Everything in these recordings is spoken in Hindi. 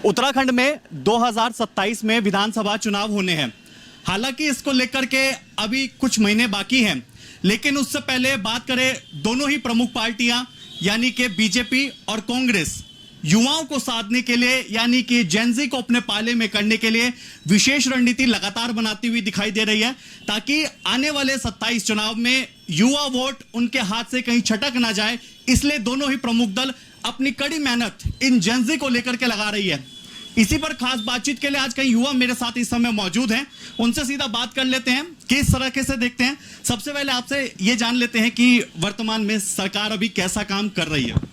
उत्तराखंड में 2027 में विधानसभा चुनाव होने हैं। हालांकि इसको लेकर के अभी कुछ महीने बाकी हैं, लेकिन उससे पहले बात करें दोनों ही प्रमुख पार्टियां यानी कि बीजेपी और कांग्रेस युवाओं को साधने के लिए यानी कि जेनजी को अपने पाले में करने के लिए विशेष रणनीति लगातार बनाती हुई दिखाई दे रही है, ताकि आने वाले 27 चुनाव में युवा वोट उनके हाथ से कहीं छटक ना जाए। इसलिए दोनों ही प्रमुख दल अपनी कड़ी मेहनत इन जेनजी को लेकर के लगा रही है। इसी पर खास बातचीत के लिए आज कई युवा मेरे साथ इस समय मौजूद हैं, उनसे सीधा बात कर लेते हैं कि इस तरीके से देखते हैं। सबसे पहले आपसे ये जान लेते हैं कि वर्तमान में सरकार अभी कैसा काम कर रही है।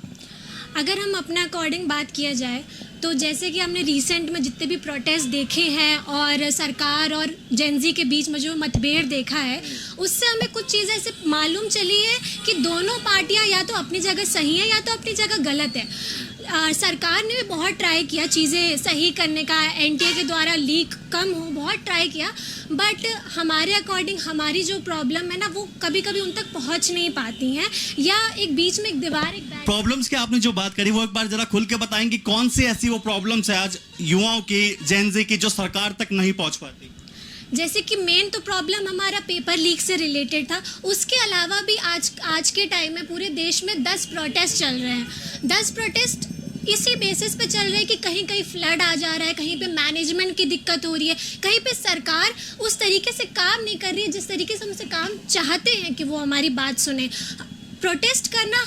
अगर हम अपने अकॉर्डिंग बात किया जाए तो जैसे कि हमने रिसेंट में जितने भी प्रोटेस्ट देखे हैं और सरकार और जेनजी के बीच में जो मतभेद देखा है, उससे हमें कुछ चीज़ें ऐसे मालूम चली है कि दोनों पार्टियां या तो अपनी जगह सही है या तो अपनी जगह गलत है। सरकार ने भी बहुत ट्राई किया चीज़ें सही करने का, एनटीए के द्वारा लीक कम हो, बहुत ट्राई किया, बट हमारे अकॉर्डिंग हमारी जो प्रॉब्लम है ना, वो कभी कभी उन तक पहुंच नहीं पाती हैं, या एक बीच में एक दीवार प्रॉब्लम्स की आपने जो बात करी वो एक बार जरा खुल के बताएंगे, कौन सी ऐसी वो प्रॉब्लम्स है आज युवाओं की, जेनजी की, जो सरकार तक नहीं पहुंच पाती। जैसे कि मेन तो प्रॉब्लम हमारा पेपर लीक से रिलेटेड था। उसके अलावा भी आज के टाइम में पूरे देश में 10 प्रोटेस्ट चल रहे हैं। 10 प्रोटेस्ट इसी बेसिस पे चल रहे हैं कि कहीं कहीं फ्लड आ जा रहा है, कहीं पे मैनेजमेंट की दिक्कत हो रही है, कहीं पे सरकार उस तरीके से काम नहीं कर रही है जिस तरीके से हमसे काम चाहते हैं कि वो हमारी बात सुने। प्रोटेस्ट करना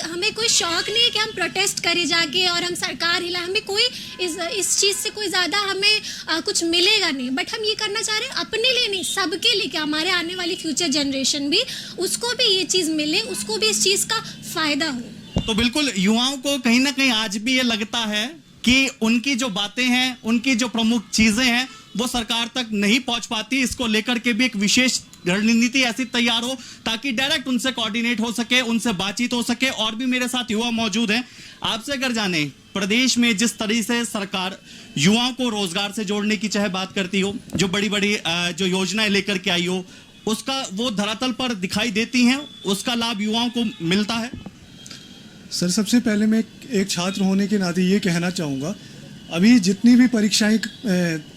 हमें कोई शौक नहीं है कि हम प्रोटेस्ट करें जाके और हम सरकार हिला, हमें कोई इस चीज़ से कोई ज़्यादा हमें कुछ मिलेगा नहीं, बट हम ये करना चाह रहे हैं अपने लिए नहीं, सबके लिए, कि हमारे आने वाली फ्यूचर जनरेशन भी, उसको भी ये चीज़ मिले, उसको भी इस चीज़ का फ़ायदा हो। तो बिल्कुल युवाओं को कहीं ना कहीं आज भी ये लगता है कि उनकी जो बातें हैं, उनकी जो प्रमुख चीज़ें हैं, वो सरकार तक नहीं पहुंच पाती। इसको लेकर के भी एक विशेष रणनीति ऐसी तैयार हो ताकि डायरेक्ट उनसे कोऑर्डिनेट हो सके, उनसे बातचीत हो सके। और भी मेरे साथ युवा मौजूद हैं। आपसे अगर जाने, प्रदेश में जिस तरीके से सरकार युवाओं को रोजगार से जोड़ने की चाहे बात करती हो, जो बड़ी बड़ी जो योजनाएं लेकर के आई हो, उसका वो धरातल पर दिखाई देती हैं, उसका लाभ युवाओं को मिलता है। सर, सबसे पहले मैं एक छात्र होने के नाते ये कहना चाहूँगा, अभी जितनी भी परीक्षाएं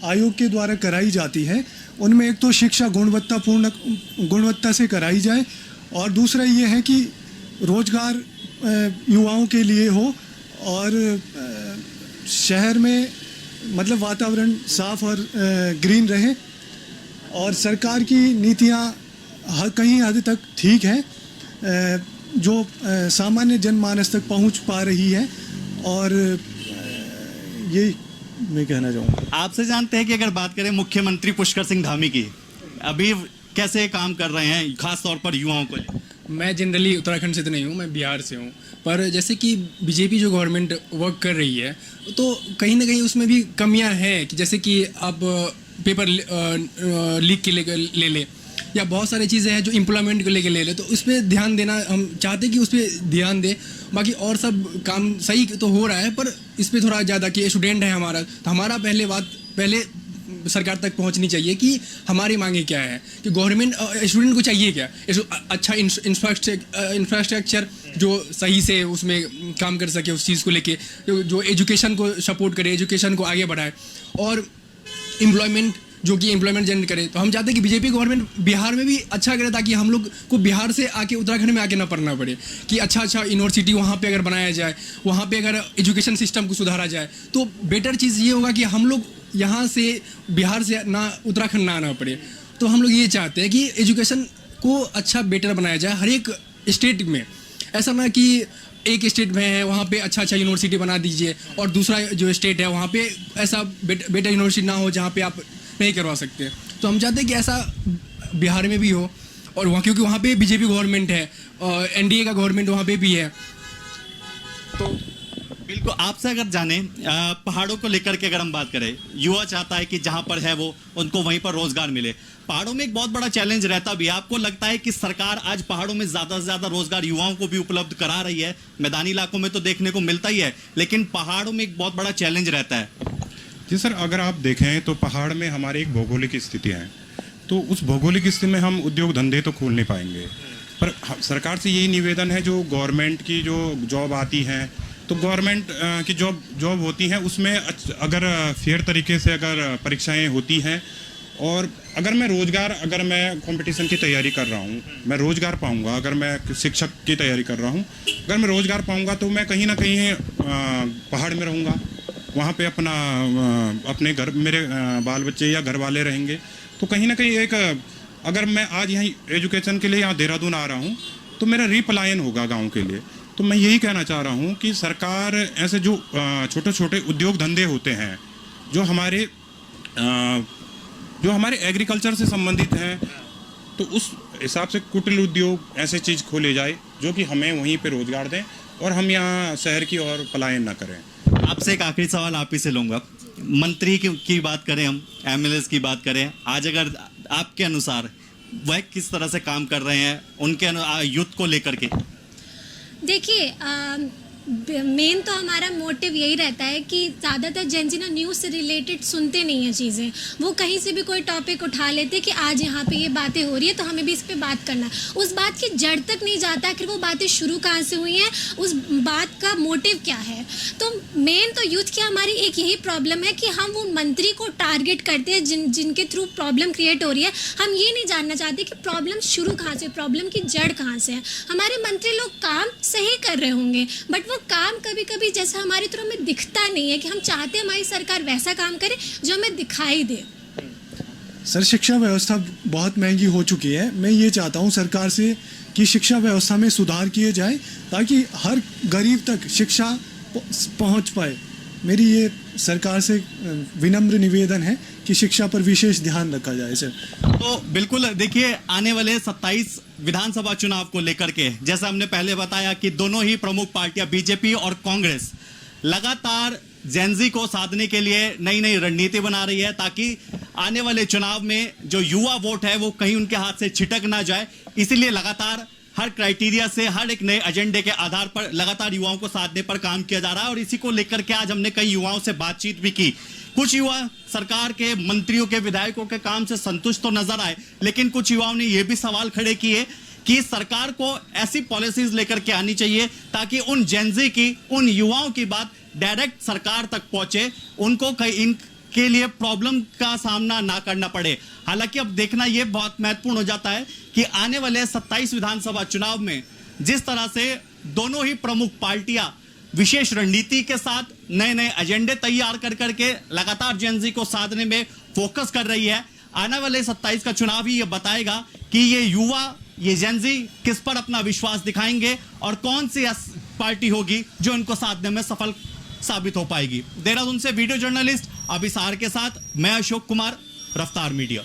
आयोग के द्वारा कराई जाती हैं, उनमें एक तो शिक्षा गुणवत्ता से कराई जाए, और दूसरा ये है कि रोजगार युवाओं के लिए हो, और शहर में मतलब वातावरण साफ और ग्रीन रहे, और सरकार की नीतियाँ कहीं हद तक ठीक हैं जो सामान्य जनमानस तक पहुंच पा रही है, और ये मैं कहना चाहूँगा। आपसे जानते हैं कि अगर बात करें मुख्यमंत्री पुष्कर सिंह धामी की, अभी कैसे काम कर रहे हैं खास तौर पर युवाओं को? मैं जनरली उत्तराखंड से तो नहीं हूँ, मैं बिहार से हूँ, पर जैसे कि बीजेपी जो गवर्नमेंट वर्क कर रही है, तो कहीं ना कहीं उसमें भी कमियाँ हैं, कि जैसे कि अब पेपर लीक के ले ले, या बहुत सारी चीज़ें हैं जो एम्प्लॉयमेंट को लेके ले ले, तो उस पर ध्यान देना हम चाहते हैं कि उस पर ध्यान दे। बाकी और सब काम सही तो हो रहा है, पर इस पर थोड़ा ज़्यादा कि स्टूडेंट है हमारा, तो हमारा पहले सरकार तक पहुंचनी चाहिए कि हमारी मांगे क्या है, कि गवर्नमेंट स्टूडेंट को चाहिए क्या, अच्छा इंफ्रास्ट्रक्चर जो सही से उसमें काम कर सके, उस चीज़ को लेके जो एजुकेशन को सपोर्ट करे, एजुकेशन को आगे बढ़ाए, और एम्प्लॉयमेंट जो कि एम्प्लॉयमेंट जनरेट करे। तो हम चाहते हैं कि बीजेपी गवर्नमेंट बिहार में भी अच्छा करे, ताकि हम लोग को बिहार से आके उत्तराखंड में आके ना पढ़ना पड़े, कि अच्छा यूनिवर्सिटी वहाँ पे अगर बनाया जाए, वहाँ पे अगर एजुकेशन सिस्टम को सुधारा जाए, तो बेटर चीज़ ये होगा कि हम लोग यहाँ से बिहार से ना उत्तराखंड ना आना पड़े। तो हम लोग ये चाहते हैं कि एजुकेशन को अच्छा बेटर बनाया जाए हर एक स्टेट में। ऐसा ना कि एक स्टेट में है वहाँ पे अच्छा यूनिवर्सिटी बना दीजिए, और दूसरा जो स्टेट है वहाँ पे ऐसा बेटर यूनिवर्सिटी ना हो जहाँ पे आप नहीं करवा सकते। तो हम चाहते हैं कि ऐसा बिहार में भी हो, और वहाँ, क्योंकि वहाँ पे बीजेपी गवर्नमेंट है और एनडीए का गवर्नमेंट वहाँ पे भी है। तो बिल्कुल आपसे अगर जाने, पहाड़ों को लेकर के अगर हम बात करें, युवा चाहता है कि जहाँ पर है वो उनको वहीं पर रोजगार मिले। पहाड़ों में एक बहुत बड़ा चैलेंज रहता भी, आपको लगता है कि सरकार आज पहाड़ों में ज़्यादा से ज़्यादा रोजगार युवाओं को भी उपलब्ध करा रही है? मैदानी इलाकों में तो देखने को मिलता ही है, लेकिन पहाड़ों में एक बहुत बड़ा चैलेंज रहता है। जी सर, अगर आप देखें तो पहाड़ में हमारी एक भौगोलिक स्थिति है, तो उस भौगोलिक स्थिति में हम उद्योग धंधे तो खोल नहीं पाएंगे। पर सरकार से यही निवेदन है, जो गवर्नमेंट की जो जॉब आती हैं तो गवर्नमेंट की जॉब होती है, उसमें अगर फेयर तरीके से अगर परीक्षाएं होती हैं और अगर मैं कंपटीशन की तैयारी कर रहा हूँ, मैं रोज़गार पाऊँगा, अगर मैं शिक्षक की तैयारी कर रहा हूँ, अगर मैं रोज़गार पाऊँगा तो मैं कहीं ना कहीं पहाड़ में रहूँगा, वहाँ पे अपने घर मेरे बाल बच्चे या घर वाले रहेंगे। तो कहीं ना कहीं एक अगर मैं आज यहाँ एजुकेशन के लिए यहाँ देहरादून आ रहा हूँ तो मेरा रीपलायन होगा गाँव के लिए। तो मैं यही कहना चाह रहा हूँ कि सरकार ऐसे जो छोटे छोटे उद्योग धंधे होते हैं जो हमारे एग्रीकल्चर से संबंधित हैं, तो उस हिसाब से कुटिल उद्योग ऐसे चीज़ खोले जाए जो कि हमें वहीं पे रोजगार दें और हम यहाँ शहर की ओर पलायन ना करें। आपसे एक आखिरी सवाल आप ही से लूंगा। मंत्री की बात करें, हम एमएलएस की बात करें, आज अगर आपके अनुसार वह किस तरह से काम कर रहे हैं उनके यूथ को लेकर के? देखिए, मेन तो हमारा मोटिव यही रहता है कि ज़्यादातर जेंजी ना न्यूज़ से रिलेटेड सुनते नहीं हैं चीज़ें। वो कहीं से भी कोई टॉपिक उठा लेते कि आज यहाँ पे ये बातें हो रही है तो हमें भी इस पे बात करना है। उस बात की जड़ तक नहीं जाता कि वो बातें शुरू कहाँ से हुई हैं, उस बात का मोटिव क्या है। तो मेन तो यूथ की हमारी एक यही प्रॉब्लम है कि हम उन मंत्री को टारगेट करते हैं जिनके थ्रू प्रॉब्लम क्रिएट हो रही है। हम ये नहीं जानना चाहते कि प्रॉब्लम शुरू कहाँ से, प्रॉब्लम की जड़ कहाँ से है। हमारे मंत्री लोग काम सही कर रहे होंगे बट वो काम कभी कभी जैसा हमारी तरफ हमें दिखता नहीं है कि हम चाहते हैं हमारी सरकार वैसा काम करे जो हमें दिखाई दे। सर, शिक्षा व्यवस्था बहुत महंगी हो चुकी है। मैं ये चाहता हूँ सरकार से कि शिक्षा व्यवस्था में सुधार किए जाए ताकि हर गरीब तक शिक्षा पहुँच पाए। मेरी ये सरकार से विनम्र निवेदन है कि शिक्षा पर विशेष ध्यान रखा जाए सर। तो बिल्कुल देखिए, आने वाले 27 विधानसभा चुनाव को लेकर के जैसा हमने पहले बताया कि दोनों ही प्रमुख पार्टियां बीजेपी और कांग्रेस लगातार जेनजी को साधने के लिए नई नई रणनीति बना रही है ताकि आने वाले चुनाव में जो युवा वोट है वो कहीं उनके हाथ से छिटक ना जाए। इसीलिए लगातार हर क्राइटेरिया से, हर एक नए एजेंडे के आधार पर लगातार युवाओं को साधने पर काम किया जा रहा है। और इसी को लेकर के आज हमने कई युवाओं से बातचीत भी की। कुछ युवा सरकार के मंत्रियों के, विधायकों के काम से संतुष्ट तो नजर आए, लेकिन कुछ युवाओं ने यह भी सवाल खड़े किए कि सरकार को ऐसी पॉलिसीज लेकर के आनी चाहिए ताकि उन जेनजी की, उन युवाओं की बात डायरेक्ट सरकार तक पहुंचे, उनको इनके लिए प्रॉब्लम का सामना ना करना पड़े। हालांकि अब देखना यह बहुत महत्वपूर्ण हो जाता है कि आने वाले 27 विधानसभा चुनाव में जिस तरह से दोनों ही प्रमुख पार्टियां विशेष रणनीति के साथ नए नए एजेंडे तैयार कर करके लगातार जेनजी को साधने में फोकस कर रही है, आने वाले 27 का चुनाव ही ये बताएगा कि ये युवा, ये जेनजी किस पर अपना विश्वास दिखाएंगे और कौन सी पार्टी होगी जो इनको साधने में सफल साबित हो पाएगी। देहरादून से वीडियो जर्नलिस्ट अभिसार के साथ मैं अशोक कुमार, रफ्तार मीडिया।